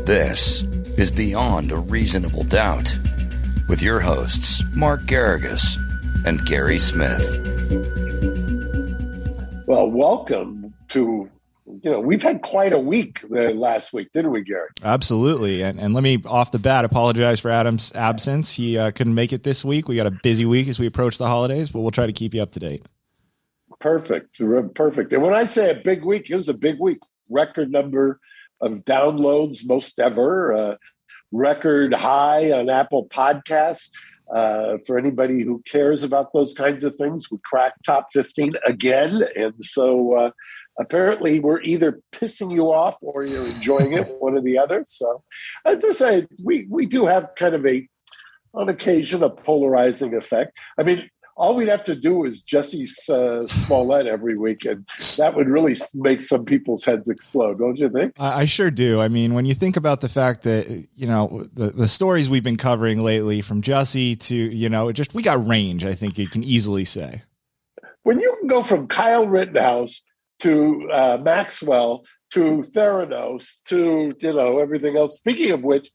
This is Beyond a Reasonable Doubt with your hosts, Mark Garrigus and Gary Smith. Well, welcome to, we've had quite a week last week, didn't we, Gary? Absolutely. And let me, off the bat, apologize for Adam's absence. He couldn't make it this week. We got a busy week as we approach the holidays, but we'll try to keep you up to date. Perfect. And when I say a big week, it was a big week. Record number of downloads, most ever. Record high on Apple Podcasts. For anybody who cares about those kinds of things, we cracked top 15 again. And so apparently we're either pissing you off or you're enjoying it, one or the other. So I have to say, we do have kind of on occasion, a polarizing effect. I mean, all we'd have to do is Jussie Smollett every week, and that would really make some people's heads explode, don't you think? I sure do. I mean, when you think about the fact that, the stories we've been covering lately, from Jussie to, we got range, I think you can easily say. When you can go from Kyle Rittenhouse to Maxwell to Theranos to, everything else. Speaking of which,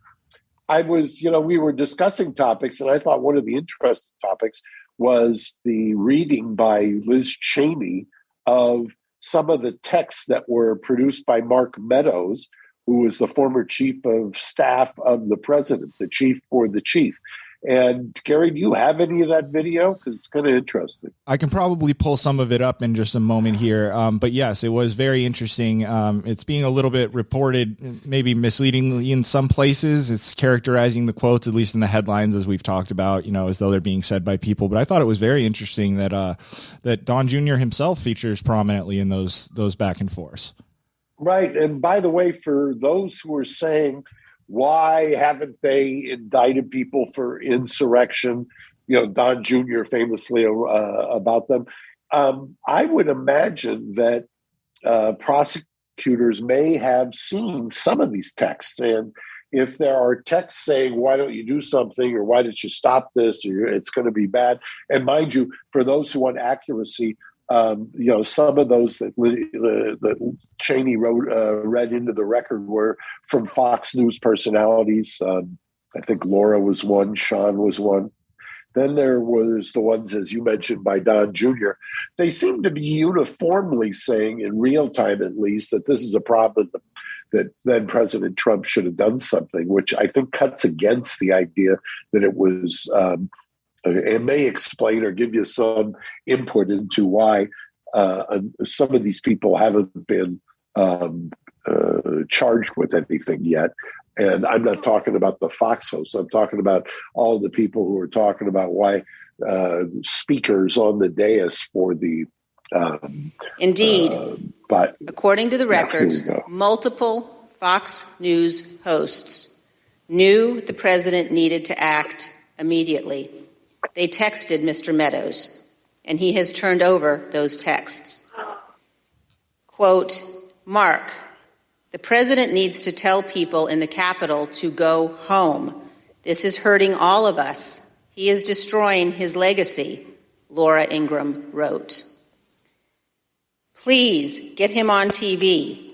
we were discussing topics, and I thought one of the interesting topics was the reading by Liz Cheney of some of the texts that were produced by Mark Meadows, who was the former chief of staff of the president, the chief for the chief. And Gary, do you have any of that video? Because it's kind of interesting. I can probably pull some of it up in just a moment here. But yes, it was very interesting. It's being a little bit reported, maybe misleadingly in some places. It's characterizing the quotes, at least in the headlines, as we've talked about, as though they're being said by people. But I thought it was very interesting that that Don Jr. himself features prominently in those back and forths. Right. And by the way, for those who are saying, why haven't they indicted people for insurrection? Don Jr. famously about them. I would imagine that prosecutors may have seen some of these texts. And if there are texts saying, why don't you do something, or why did you stop this, or it's going to be bad. And mind you, for those who want accuracy, some of those that Cheney read into the record were from Fox News personalities. I think Laura was one, Sean was one. Then there was the ones, as you mentioned, by Don Jr. They seem to be uniformly saying, in real time at least, that this is a problem, that then President Trump should have done something, which I think cuts against the idea that it was it may explain or give you some input into why some of these people haven't been charged with anything yet. And I'm not talking about the Fox hosts. I'm talking about all the people who are talking about why speakers on the dais for the... Indeed. But according to the records, multiple Fox News hosts knew the president needed to act immediately. They texted Mr. Meadows, and he has turned over those texts. Quote, Mark, the president needs to tell people in the Capitol to go home. This is hurting all of us. He is destroying his legacy, Laura Ingraham wrote. Please get him on TV.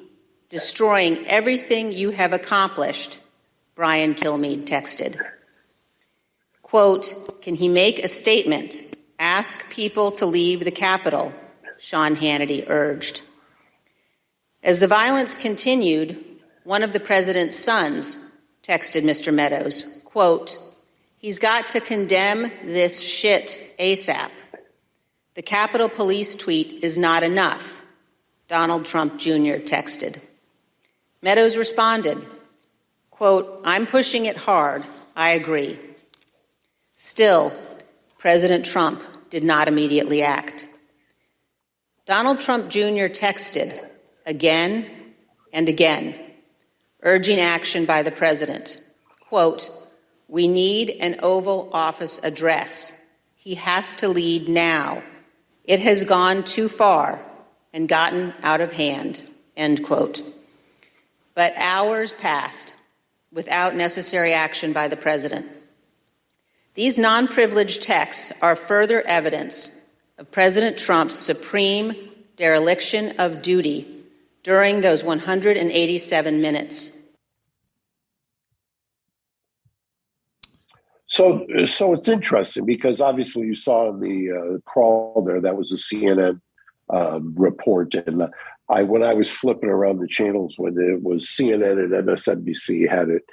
Destroying everything you have accomplished, Brian Kilmeade texted. Quote, can he make a statement? Ask people to leave the Capitol, Sean Hannity urged. As the violence continued, one of the president's sons texted Mr. Meadows, quote, he's got to condemn this shit ASAP. The Capitol Police tweet is not enough, Donald Trump Jr. texted. Meadows responded, quote, I'm pushing it hard. I agree. Still, President Trump did not immediately act. Donald Trump Jr. texted again and again, urging action by the president. Quote, we need an Oval Office address. He has to lead now. It has gone too far and gotten out of hand, end quote. But hours passed without necessary action by the president. These non-privileged texts are further evidence of President Trump's supreme dereliction of duty during those 187 minutes? So it's interesting because obviously you saw in the crawl there that was a CNN report, and when I was flipping around the channels when it was CNN and MSNBC had it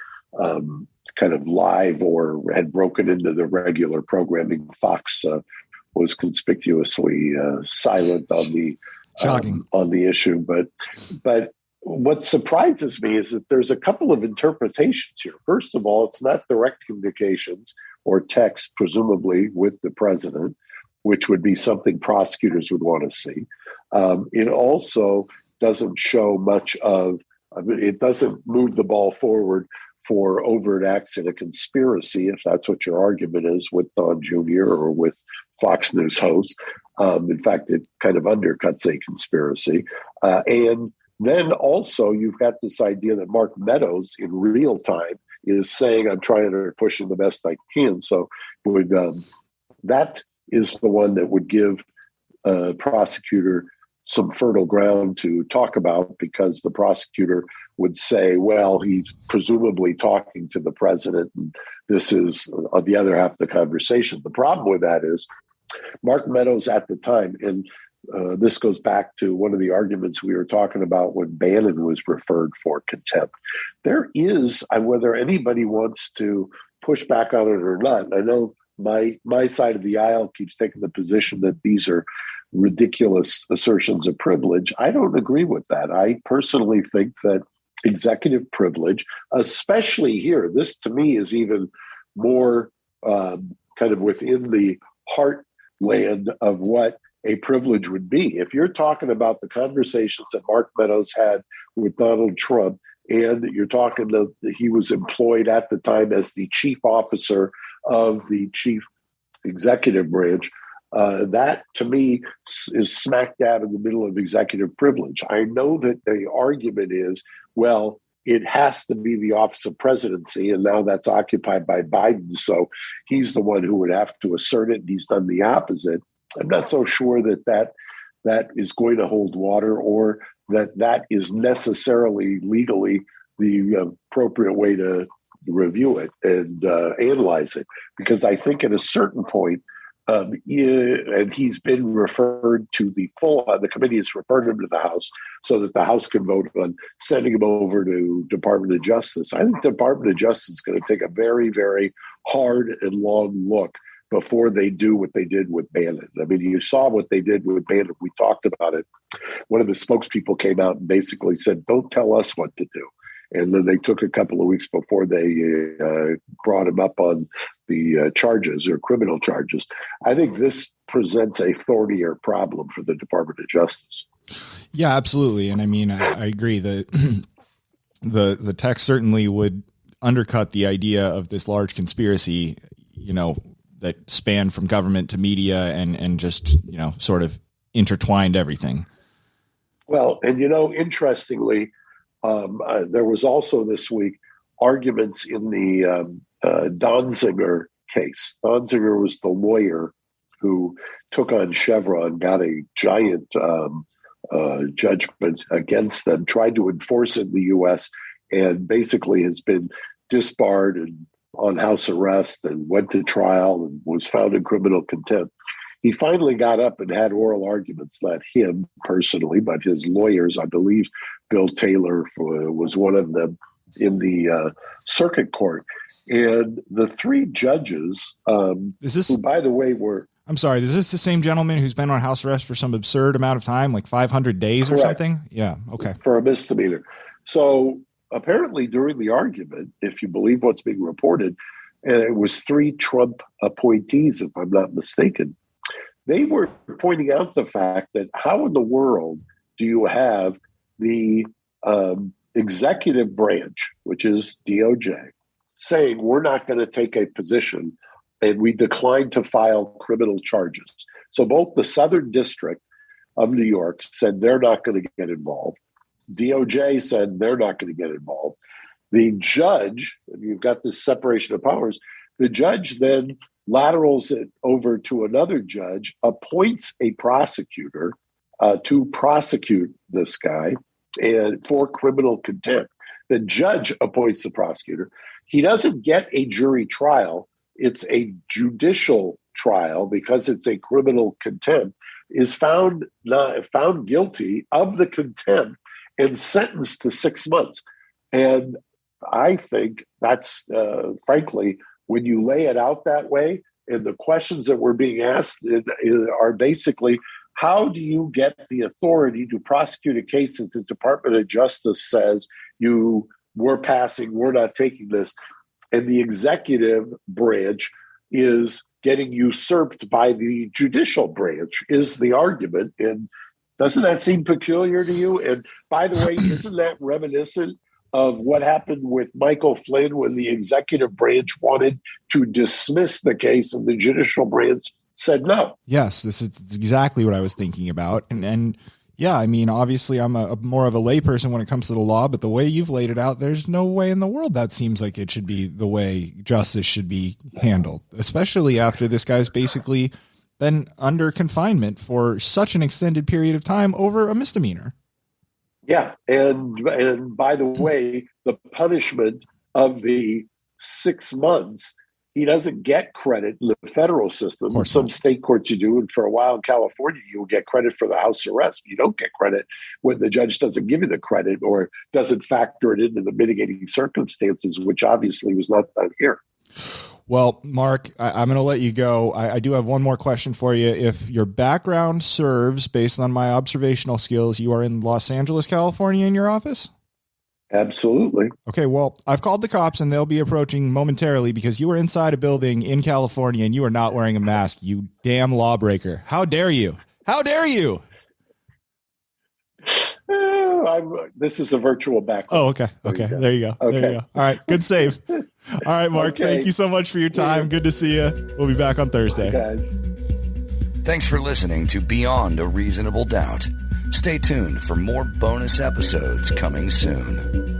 kind of live or had broken into the regular programming, Fox was conspicuously silent on the shocking on the issue. But what surprises me is that there's a couple of interpretations here. First of all, it's not direct communications or text, presumably with the president, which would be something prosecutors would want to see. It also doesn't show much of, it doesn't move the ball forward for overt acts in a conspiracy, if that's what your argument is with Don Jr. or with Fox News hosts. In fact, it kind of undercuts a conspiracy. And then also you've got this idea that Mark Meadows in real time is saying, I'm trying to push him the best I can. So that is the one that would give a prosecutor some fertile ground to talk about, because the prosecutor would say, well, he's presumably talking to the president, and this is on the other half of the conversation. The problem with that is Mark Meadows at the time, and this goes back to one of the arguments we were talking about when Bannon was referred for contempt. There is, whether anybody wants to push back on it or not, I know my side of the aisle keeps taking the position that these are ridiculous assertions of privilege. I don't agree with that. I personally think that executive privilege, especially here, this to me is even more kind of within the heartland of what a privilege would be. If you're talking about the conversations that Mark Meadows had with Donald Trump, and you're talking that he was employed at the time as the chief officer of the chief executive branch, that to me is smack dab in the middle of executive privilege. I know that the argument is, well, it has to be the office of presidency, and now that's occupied by Biden, so he's the one who would have to assert it, and he's done the opposite. I'm not so sure that is going to hold water, or that is necessarily legally the appropriate way to review it and analyze it. Because I think at a certain point, and he's been referred to the committee has referred him to the House so that the House can vote on sending him over to Department of Justice. I think the Department of Justice is going to take a very, very hard and long look before they do what they did with Bannon. I mean, you saw what they did with Bannon. We talked about it. One of the spokespeople came out and basically said, don't tell us what to do. And then they took a couple of weeks before they brought him up on the charges or criminal charges. I think this presents a thornier problem for the Department of Justice. Yeah, absolutely. And I mean, I agree that the text certainly would undercut the idea of this large conspiracy, that spanned from government to media and just, sort of intertwined everything. Well, and, interestingly, there was also this week arguments in the Donziger case. Donziger was the lawyer who took on Chevron, got a giant judgment against them, tried to enforce it in the U.S., and basically has been disbarred and on house arrest and went to trial and was found in criminal contempt. He finally got up and had oral arguments, not him personally, but his lawyers. I believe Bill Taylor was one of them in the circuit court. And the three judges, who, by the way, were... I'm sorry, is this the same gentleman who's been on house arrest for some absurd amount of time, like 500 days Correct. Or something? Yeah, okay. For a misdemeanor. So apparently during the argument, if you believe what's being reported, and it was three Trump appointees, if I'm not mistaken, they were pointing out the fact that how in the world do you have the executive branch, which is DOJ, saying we're not going to take a position and we declined to file criminal charges. So both the Southern District of New York said they're not going to get involved. DOJ said they're not going to get involved. The judge, and you've got this separation of powers, the judge then laterals it over to another judge, appoints a prosecutor to prosecute this guy, and for criminal contempt. The judge appoints the prosecutor. He doesn't get a jury trial. It's a judicial trial because it's a criminal contempt, is found guilty of the contempt and sentenced to 6 months. And I think that's, frankly, when you lay it out that way, and the questions that were being asked are basically, how do you get the authority to prosecute a case if the Department of Justice says we're not taking this, and the executive branch is getting usurped by the judicial branch, is the argument. And doesn't that seem peculiar to you? And by the way, isn't that reminiscent of what happened with Michael Flynn when the executive branch wanted to dismiss the case and the judicial branch said no? Yes, this is exactly what I was thinking about. And yeah, I mean, obviously I'm a more of a layperson when it comes to the law, but the way you've laid it out, there's no way in the world that seems like it should be the way justice should be handled, especially after this guy's basically been under confinement for such an extended period of time over a misdemeanor. Yeah. And by the way, the punishment of the 6 months, he doesn't get credit in the federal system. Some state courts you do, and for a while in California, you will get credit for the house arrest. You don't get credit when the judge doesn't give you the credit or doesn't factor it into the mitigating circumstances, which obviously was not done here. Well, Mark, I'm going to let you go. I do have one more question for you. If your background serves, based on my observational skills, you are in Los Angeles, California in your office? Absolutely. Okay, well, I've called the cops and they'll be approaching momentarily because you were inside a building in California and you are not wearing a mask, you damn lawbreaker. How dare you? How dare you? This is a virtual background. Oh, okay. Okay. There you go. Okay. There you go. All right. Good save. All right, Mark. Okay. Thank you so much for your time. Good to see you. We'll be back on Thursday. Thanks for listening to Beyond a Reasonable Doubt. Stay tuned for more bonus episodes coming soon.